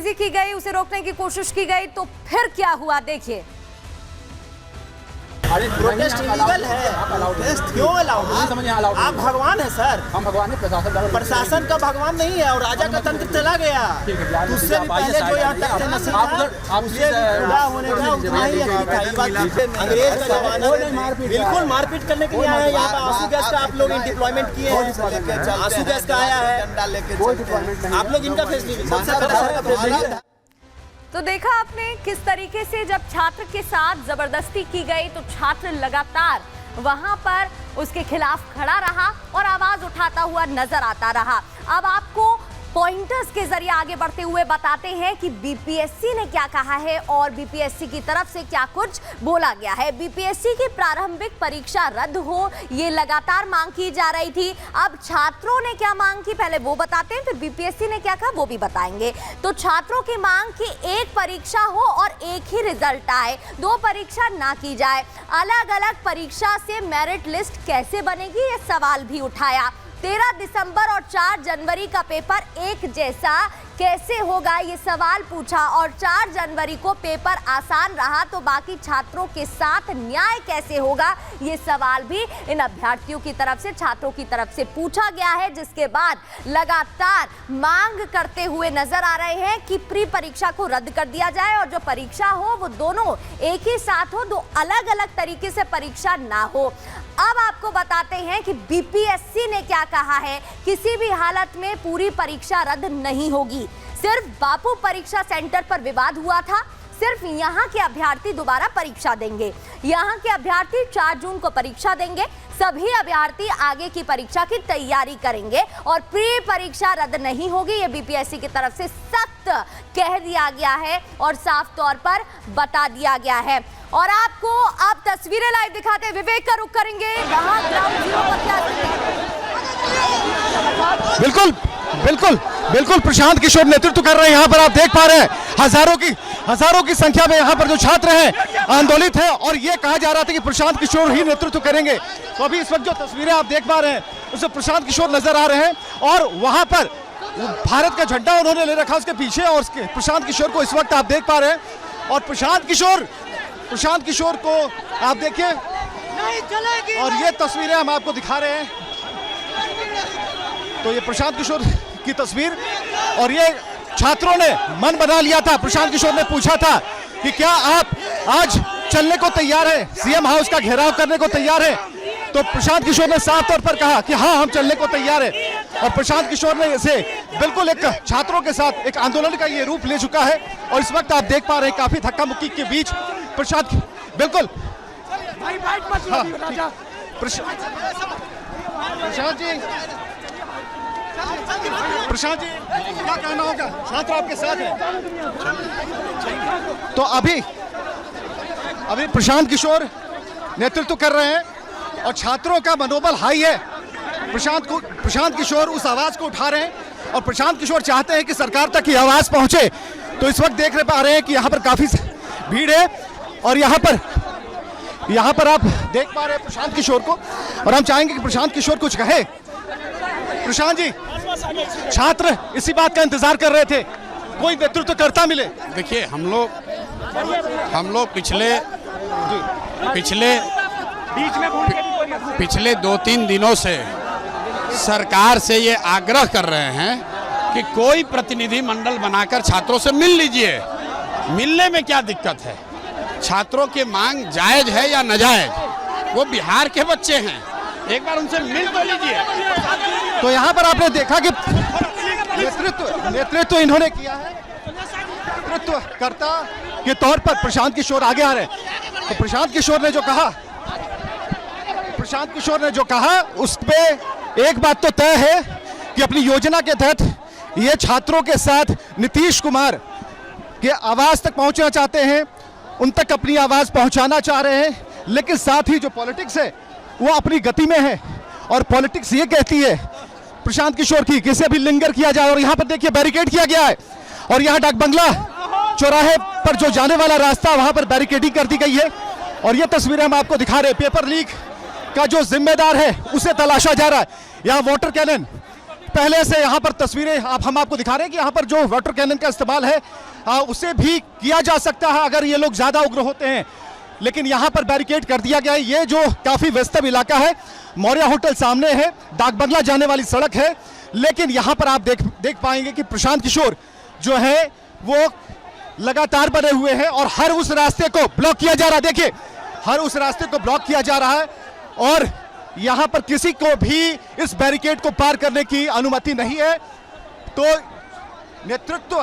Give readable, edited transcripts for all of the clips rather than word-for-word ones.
नारेबाजी की गई, उसे रोकने की कोशिश की गई, तो फिर क्या हुआ देखिए। प्रोटेस्ट इलीगल है, क्यों अलाउड है? आप भगवान है सर, हम भगवान है, प्रशासन का भगवान नहीं है और राजा का तंत्र चला गया। उससे भी पहले जो यहाँ तक होने का उतना ही अंग्रेज का जमाना, बिल्कुल मारपीट करने के लिए आया है। यहाँ पर आंसू गैस का आप लोग डिप्लॉयमेंट किए हैं, आंसू गैस का आया है, आप लोग इनका फैसला। तो देखा आपने किस तरीके से जब छात्र के साथ जबरदस्ती की गई तो छात्र लगातार वहां पर उसके खिलाफ खड़ा रहा और आवाज उठाता हुआ नजर आता रहा। अब आपको पॉइंटर्स के जरिए आगे बढ़ते हुए बताते हैं कि बीपीएससी ने क्या कहा है और बीपीएससी की तरफ से क्या कुछ बोला गया है। बीपीएससी की प्रारंभिक परीक्षा रद्द हो, ये लगातार मांग की जा रही थी। अब छात्रों ने क्या मांग की पहले वो बताते हैं, फिर बीपीएससी ने क्या कहा वो भी बताएंगे। तो छात्रों की मांग की एक परीक्षा हो और एक ही रिजल्ट आए, दो परीक्षा ना की जाए। अलग अलग परीक्षा से मेरिट लिस्ट कैसे बनेगी, ये सवाल भी उठाया। 13 दिसंबर और 4 जनवरी का पेपर एक जैसा कैसे होगा, ये सवाल पूछा। और 4 जनवरी को पेपर आसान रहा तो बाकी छात्रों के साथ न्याय कैसे होगा, ये सवाल भी इन अभ्यर्थियों की तरफ से, छात्रों की तरफ से पूछा गया है। जिसके बाद लगातार मांग करते हुए नजर आ रहे हैं कि प्री परीक्षा को रद्द कर दिया जाए और जो परीक्षा हो वो दोनों एक ही साथ हो, दो अलग अलग तरीके से परीक्षा ना हो। अब आपको बताते हैं कि बीपीएससी ने क्या कहा है। किसी भी हालत में पूरी परीक्षा रद्द नहीं होगी। सिर्फ बापू परीक्षा सेंटर पर विवाद हुआ था, सिर्फ यहाँ के अभ्यर्थी दोबारा परीक्षा देंगे। यहाँ के अभ्यर्थी 4 जून को परीक्षा देंगे। सभी अभ्यर्थी आगे की परीक्षा की तैयारी करेंगे और प्री परीक्षा रद्द नहीं होगी, ये बीपीएससी की तरफ से सख्त कह दिया गया है और साफ तौर पर बता दिया गया है। और आपको अब तस्वीरें लाइव दिखाते विवेक का रुख करेंगे। यहाँ ग्राउंड जीरो पर क्या बिल्कुल बिल्कुल बिल्कुल प्रशांत किशोर नेतृत्व कर रहे हैं। यहाँ पर आप देख पा रहे हैं हजारों की संख्या में यहाँ पर जो छात्र हैं आंदोलित हैं और ये कहा जा रहा था कि प्रशांत किशोर ही नेतृत्व करेंगे। तो अभी इस वक्त जो तस्वीरें आप देख पा रहे हैं उसमें प्रशांत किशोर नजर आ रहे हैं और वहां पर भारत का झंडा उन्होंने ले रखा उसके पीछे और प्रशांत किशोर को इस वक्त आप देख पा रहे हैं। और प्रशांत किशोर को आप देखिए और ये तस्वीरें हम आपको दिखा रहे हैं। तो ये प्रशांत किशोर की तस्वीर और ये छात्रों ने मन बना लिया था। प्रशांत किशोर ने पूछा था कि क्या आप आज चलने को तैयार हैं, सीएम हाउस का घेराव करने को तैयार हैं? तो प्रशांत किशोर ने साफ तौर पर कहा कि हाँ, हम चलने को तैयार हैं। और प्रशांत किशोर ने इसे बिल्कुल एक छात्रों के साथ एक आंदोलन का ये रूप ले चुका है। और इस वक्त आप देख पा रहे हैं काफी धक्का मुक्की के बीच प्रशांत बिल्कुल प्रशांत जी क्या कहना होगा, छात्र आपके साथ हैं। तो अभी प्रशांत किशोर नेतृत्व कर रहे हैं और छात्रों का मनोबल हाई है। प्रशांत किशोर उस आवाज को उठा रहे हैं और प्रशांत किशोर चाहते हैं कि सरकार तक ये आवाज पहुंचे। तो इस वक्त देख पा रहे हैं कि यहाँ पर काफी भीड़ है और यहाँ पर आप देख पा रहे हैं प्रशांत किशोर को और हम चाहेंगे कि प्रशांत किशोर कुछ कहे। प्रशांत जी, छात्र इसी बात का इंतजार कर रहे थे, कोई नेतृत्व करता मिले। देखिए हम लोग पिछले 2-3 दिनों से सरकार से ये आग्रह कर रहे हैं कि कोई प्रतिनिधि मंडल बनाकर छात्रों से मिल लीजिए। मिलने में क्या दिक्कत है? छात्रों की मांग जायज है या नाजायज? वो बिहार के बच्चे हैं, एक बार उनसे मिल तो लीजिए। तो यहाँ पर आपने देखा कि नेतृत्व इन्होंने किया है, नेतृत्वकर्ता के तौर पर प्रशांत किशोर आगे आ रहे हैं। तो प्रशांत किशोर ने जो कहा उस पे एक बात तो तय है कि अपनी योजना के तहत ये छात्रों के साथ नीतीश कुमार के आवाज तक पहुंचना चाहते हैं, उन तक अपनी आवाज पहुंचाना चाह रहे हैं। लेकिन साथ ही जो पॉलिटिक्स है वो अपनी गति में है और पॉलिटिक्स ये कहती है प्रशांत किशोर की किसे भी लिंगर किया जाए। और यहाँ पर देखिए बैरिकेड किया गया है और यहाँ डाक बंगला चौराहे पर जो जाने वाला रास्ता वहां पर बैरिकेडिंग कर दी गई है। और ये तस्वीरें हम आपको दिखा रहे हैं। पेपर लीक का जो जिम्मेदार है उसे तलाशा जा रहा है। यहाँ वाटर कैनन पहले से यहाँ पर तस्वीरें हम आपको दिखा रहे हैं कि यहाँ पर जो वाटर कैनन का इस्तेमाल है उसे भी किया जा सकता है अगर ये लोग ज़्यादा उग्र होते हैं, लेकिन यहाँ पर बैरिकेड कर दिया गया है। ये जो काफ़ी व्यस्तम इलाका है, मौर्या होटल सामने है, डाक बंगला जाने वाली सड़क है, लेकिन यहाँ पर आप देख पाएंगे कि प्रशांत किशोर जो है वो लगातार बने हुए हैं और हर उस रास्ते को ब्लॉक किया जा रहा है। देखिए, हर उस रास्ते को ब्लॉक किया जा रहा है और यहाँ पर किसी को भी इस बैरिकेड को पार करने की अनुमति नहीं है। तो नेतृत्व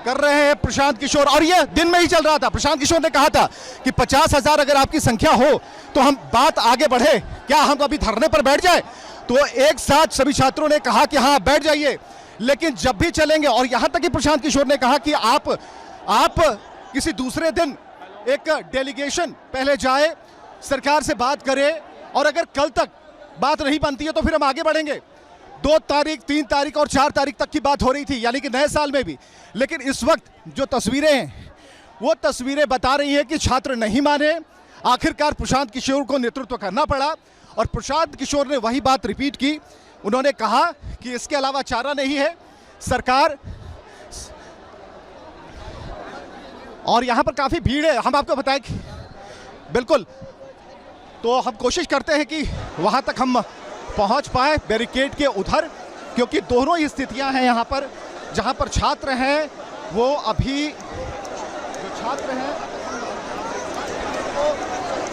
कर रहे हैं प्रशांत किशोर, और यह दिन में ही चल रहा था। प्रशांत किशोर ने कहा था कि 50,000 अगर आपकी संख्या हो तो हम बात आगे बढ़े, क्या हम अभी धरने पर बैठ जाए? तो एक साथ सभी छात्रों ने कहा कि हाँ बैठ जाइए, लेकिन जब भी चलेंगे, और यहां तक कि प्रशांत किशोर ने कहा कि आप किसी दूसरे दिन एक डेलीगेशन पहले जाए, सरकार से बात करें, और अगर कल तक बात नहीं बनती है तो फिर हम आगे बढ़ेंगे। 2 तारीख, 3 तारीख और 4 तारीख तक की बात हो रही थी, यानी कि नए साल में भी। लेकिन इस वक्त जो तस्वीरें हैं वो तस्वीरें बता रही हैं कि छात्र नहीं माने, आखिरकार प्रशांत किशोर को नेतृत्व करना पड़ा और प्रशांत किशोर ने वही बात रिपीट की। उन्होंने कहा कि इसके अलावा चारा नहीं है, सरकार। और यहां पर काफी भीड़ है, हम आपको बताएं कि बिल्कुल, तो हम कोशिश करते हैं कि वहां तक हम पहुंच पाए बैरिकेड के उधर, क्योंकि दोनों ही स्थितियां हैं यहां पर। जहां पर छात्र हैं वो अभी जो छात्र हैं वो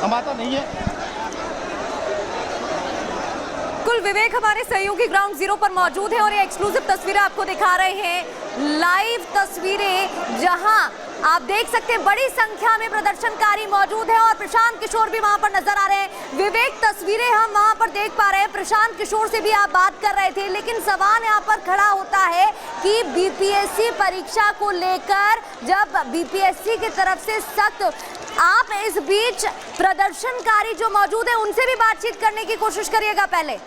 हमारा नहीं है। कुल विवेक हमारे सहयोगी ग्राउंड जीरो पर मौजूद है और ये एक्सक्लूसिव तस्वीरें आपको दिखा रहे हैं, लाइव तस्वीरें, जहां आप देख सकते हैं बड़ी संख्या में प्रदर्शनकारी मौजूद हैं और प्रशांत किशोर भी वहां पर नजर आ रहे हैं। विवेक, तस्वीरें हम वहां पर देख पा रहे हैं, प्रशांत किशोर से भी आप बात कर रहे थे, लेकिन सवाल यहां पर खड़ा होता है कि बीपीएससी परीक्षा को लेकर जब बीपीएससी की तरफ से सख्त, आप इस बीच प्रदर्शनकारी जो मौजूद है उनसे भी बातचीत करने की कोशिश करिएगा पहले।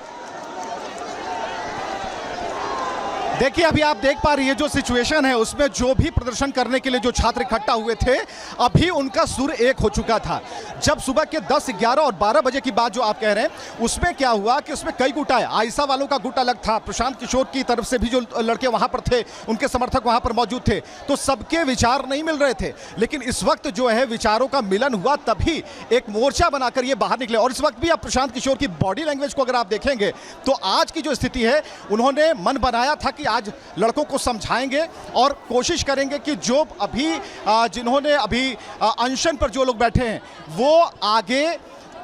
देखिए, अभी आप देख पा रही है जो सिचुएशन है उसमें जो भी प्रदर्शन करने के लिए जो छात्र इकट्ठा हुए थे, अभी उनका सुर एक हो चुका था। जब सुबह के 10, 11 और 12 बजे की बात जो आप कह रहे हैं, उसमें क्या हुआ कि उसमें कई गुट आए। आयशा वालों का गुट अलग था, प्रशांत किशोर की तरफ से भी जो लड़के वहां पर थे, उनके समर्थक वहां पर मौजूद थे, तो सबके विचार नहीं मिल रहे थे। लेकिन इस वक्त जो है विचारों का मिलन हुआ, तभी एक मोर्चा बनाकर ये बाहर निकले। और इस वक्त भी आप प्रशांत किशोर की बॉडी लैंग्वेज को अगर आप देखेंगे तो आज की जो स्थिति है, उन्होंने मन बनाया था कि आज लड़कों को समझाएंगे और कोशिश करेंगे कि जो अभी जिन्होंने अभी अनशन पर जो लोग बैठे हैं वो आगे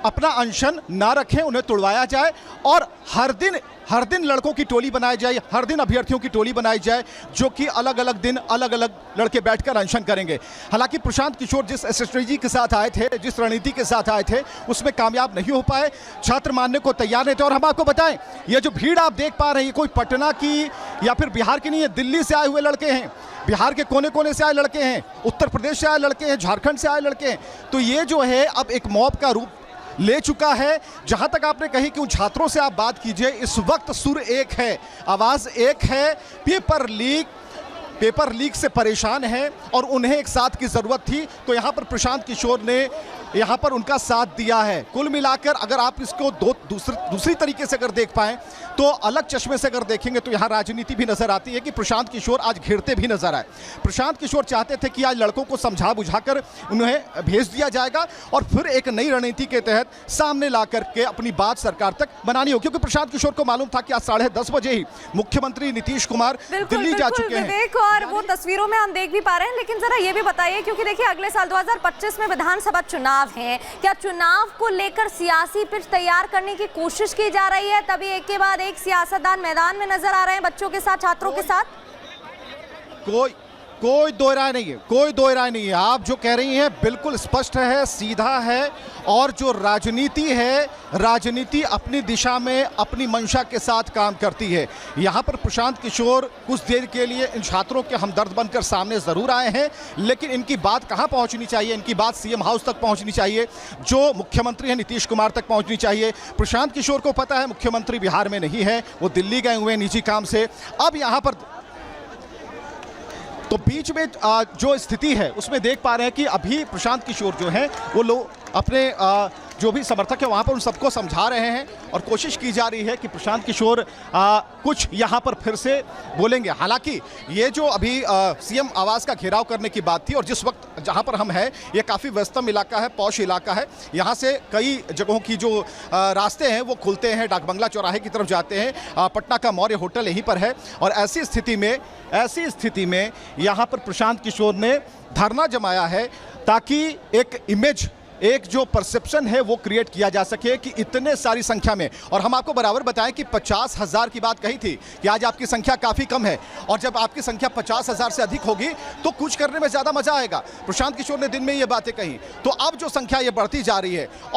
अपना अनशन ना रखें, उन्हें तुड़वाया जाए और हर दिन लड़कों की टोली बनाई जाए, हर दिन अभ्यर्थियों की टोली बनाई जाए, जो कि अलग अलग दिन अलग अलग लड़के बैठकर अनशन करेंगे। हालांकि प्रशांत किशोर जिस स्ट्रेटजी के साथ आए थे, जिस रणनीति के साथ आए थे, उसमें कामयाब नहीं हो पाए। छात्र मानने को तैयार नहीं थे। और हम आपको बताएं, ये जो भीड़ आप देख पा रहे हैं, कोई पटना की या फिर बिहार की नहीं है, दिल्ली से आए हुए लड़के हैं, बिहार के कोने कोने से आए लड़के हैं, उत्तर प्रदेश से आए लड़के हैं, झारखंड से आए लड़के हैं। तो ये जो है अब एक मॉब का रूप ले चुका है। जहां तक आपने कही कि उन छात्रों से आप बात कीजिए, इस वक्त सुर एक है, आवाज एक है। पेपर लीक से परेशान हैं और उन्हें एक साथ की जरूरत थी, तो यहां पर प्रशांत किशोर ने यहां पर उनका साथ दिया है। कुल मिलाकर अगर आप इसको दूसरी तरीके से अगर देख पाएं, तो अलग चश्मे से अगर देखेंगे तो यहां राजनीति भी नजर आती है कि प्रशांत किशोर आज घिरते भी नजर आए। प्रशांत किशोर चाहते थे कि आज लड़कों को समझा बुझाकर उन्हें भेज दिया जाएगा और फिर एक नई रणनीति के तहत सामने ला करके अपनी बात सरकार तक बनानी हो, क्योंकि प्रशांत किशोर को मालूम था कि आज 10:30 बजे ही मुख्यमंत्री नीतीश कुमार दिल्ली जा चुके हैं। और वो तस्वीरों में हम देख भी पा रहे हैं, लेकिन जरा ये भी बताइए, क्योंकि देखिए अगले साल 2025 में विधानसभा चुनाव है, क्या चुनाव को लेकर सियासी पिच तैयार करने की कोशिश की जा रही है? तभी एक के बाद एक सियासतदान मैदान में नजर आ रहे हैं, बच्चों के साथ, छात्रों के साथ। कोई दो राय नहीं है, कोई दो राय नहीं है। आप जो कह रही हैं बिल्कुल स्पष्ट है, सीधा है। और जो राजनीति है, राजनीति अपनी दिशा में अपनी मंशा के साथ काम करती है। यहाँ पर प्रशांत किशोर कुछ देर के लिए इन छात्रों के हमदर्द बनकर सामने ज़रूर आए हैं, लेकिन इनकी बात कहाँ पहुँचनी चाहिए? इनकी बात सीएम हाउस तक पहुँचनी चाहिए, जो मुख्यमंत्री हैं नीतीश कुमार तक पहुँचनी चाहिए। प्रशांत किशोर को पता है मुख्यमंत्री बिहार में नहीं है, वो दिल्ली गए हुए हैं निजी काम से। अब यहाँ पर तो बीच में जो स्थिति है उसमें देख पा रहे हैं कि अभी प्रशांत किशोर जो है वो लोग अपने जो भी समर्थक है वहाँ पर उन सबको समझा रहे हैं और कोशिश की जा रही है कि प्रशांत किशोर कुछ यहाँ पर फिर से बोलेंगे। हालांकि ये जो अभी सीएम आवास का घेराव करने की बात थी और जिस वक्त जहाँ पर हम हैं ये काफ़ी व्यस्तम इलाका है, पॉश इलाका है, यहाँ से कई जगहों की जो रास्ते हैं वो खुलते हैं, डाक बंगला चौराहे की तरफ जाते हैं, पटना का मौर्य होटल यहीं पर है। और ऐसी स्थिति में यहाँ पर प्रशांत किशोर ने धरना जमाया है ताकि एक इमेज, एक जो परसेप्शन है वो क्रिएट किया जा सके कि इतने सारी संख्या में, और हम आपको बराबर बताएं कि 50,000 की बात कही थी कि आज आपकी संख्या काफ़ी कम है और जब आपकी संख्या 50,000 से अधिक होगी तो कुछ करने में ज़्यादा मजा आएगा। प्रशांत किशोर ने दिन में ये बातें कही, तो अब जो संख्या ये बढ़ती जा रही है